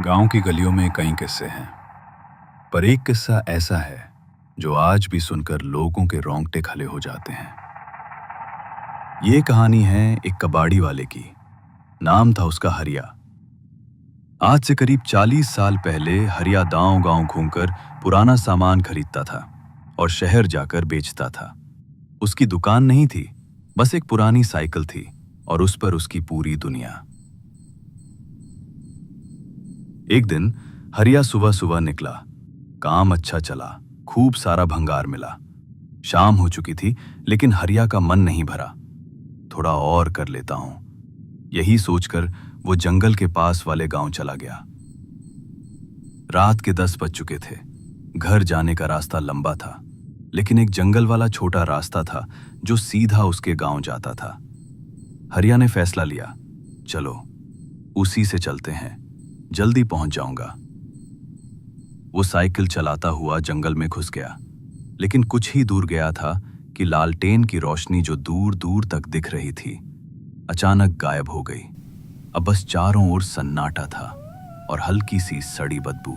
गांव की गलियों में कई किस्से हैं, पर एक किस्सा ऐसा है जो आज भी सुनकर लोगों के रोंगटे खड़े हो जाते हैं। ये कहानी है एक कबाड़ी वाले की। नाम था उसका हरिया। आज से करीब 40 साल पहले हरिया गांव-गांव घूमकर पुराना सामान खरीदता था और शहर जाकर बेचता था। उसकी दुकान नहीं थी, बस एक पुरानी साइकिल थी और उस पर उसकी पूरी दुनिया। एक दिन हरिया सुबह सुबह निकला। काम अच्छा चला, खूब सारा भंगार मिला। शाम हो चुकी थी, लेकिन हरिया का मन नहीं भरा। थोड़ा और कर लेता हूं, यही सोचकर वो जंगल के पास वाले गांव चला गया। रात के 10 बज चुके थे। घर जाने का रास्ता लंबा था, लेकिन एक जंगल वाला छोटा रास्ता था जो सीधा उसके गांव जाता था। हरिया ने फैसला लिया, चलो उसी से चलते हैं, जल्दी पहुंच जाऊंगा। वो साइकिल चलाता हुआ जंगल में घुस गया, लेकिन कुछ ही दूर गया था कि लालटेन की रोशनी जो दूर दूर तक दिख रही थी, अचानक गायब हो गई। अब बस चारों ओर सन्नाटा था और हल्की सी सड़ी बदबू।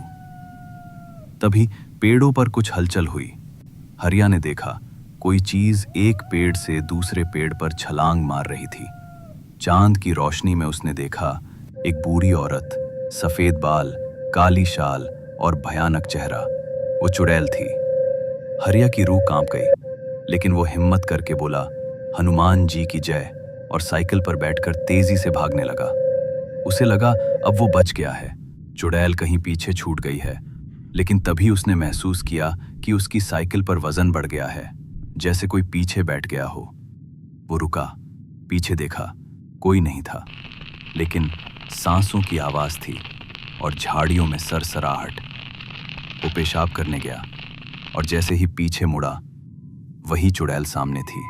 तभी पेड़ों पर कुछ हलचल हुई। हरिया ने देखा कोई चीज एक पेड़ से दूसरे पेड़ पर छलांग मार रही थी। चांद की रोशनी में उसने देखा एक बूढ़ी औरत, सफेद बाल, काली शाल और भयानक चेहरा। वो चुड़ैल थी। हरिया की रूह कांप गई, लेकिन वो हिम्मत करके बोला, हनुमान जी की जय, और साइकिल पर बैठकर तेजी से भागने लगा। उसे लगा अब वो बच गया है, चुड़ैल कहीं पीछे छूट गई है। लेकिन तभी उसने महसूस किया कि उसकी साइकिल पर वजन बढ़ गया है, जैसे कोई पीछे बैठ गया हो। वो रुका, पीछे देखा, कोई नहीं था, लेकिन सांसों की आवाज थी और झाड़ियों में सरसराहट। वो पेशाब करने गया और जैसे ही पीछे मुड़ा, वही चुड़ैल सामने थी।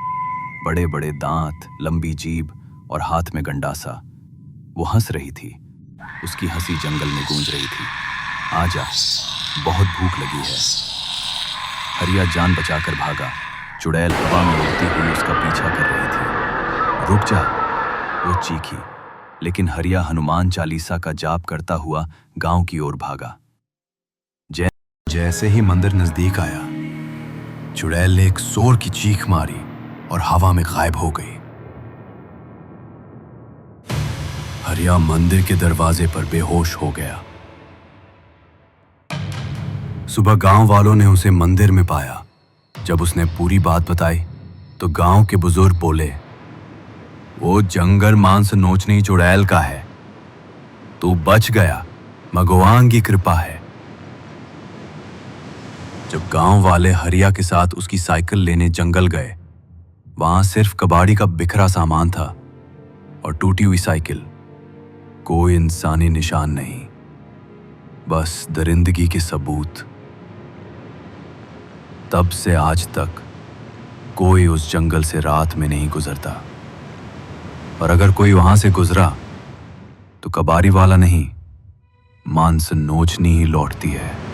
बड़े बड़े दांत, लंबी जीभ और हाथ में गंडासा। वो हंस रही थी। उसकी हंसी जंगल में गूंज रही थी। आजा, बहुत भूख लगी है। हरिया जान बचाकर भागा। चुड़ैल हवा में उड़ती हुई उसका पीछा कर रही थी। रुक जा, वो चीखी, लेकिन हरिया हनुमान चालीसा का जाप करता हुआ गांव की ओर भागा। जैसे ही मंदिर नजदीक आया, चुड़ैल ने एक जोर की चीख मारी और हवा में गायब हो गई। हरिया मंदिर के दरवाजे पर बेहोश हो गया। सुबह गांव वालों ने उसे मंदिर में पाया। जब उसने पूरी बात बताई तो गांव के बुजुर्ग बोले, वो जंगल मांस नोचनी चुड़ैल का है। तू बच गया, भगवान की कृपा है। जब गांव वाले हरिया के साथ उसकी साइकिल लेने जंगल गए, वहां सिर्फ कबाड़ी का बिखरा सामान था और टूटी हुई साइकिल। कोई इंसानी निशान नहीं, बस दरिंदगी के सबूत। तब से आज तक कोई उस जंगल से रात में नहीं गुजरता, और अगर कोई वहां से गुजरा तो कबाड़ी वाला नहीं, मांस नोचनी ही लौटती है।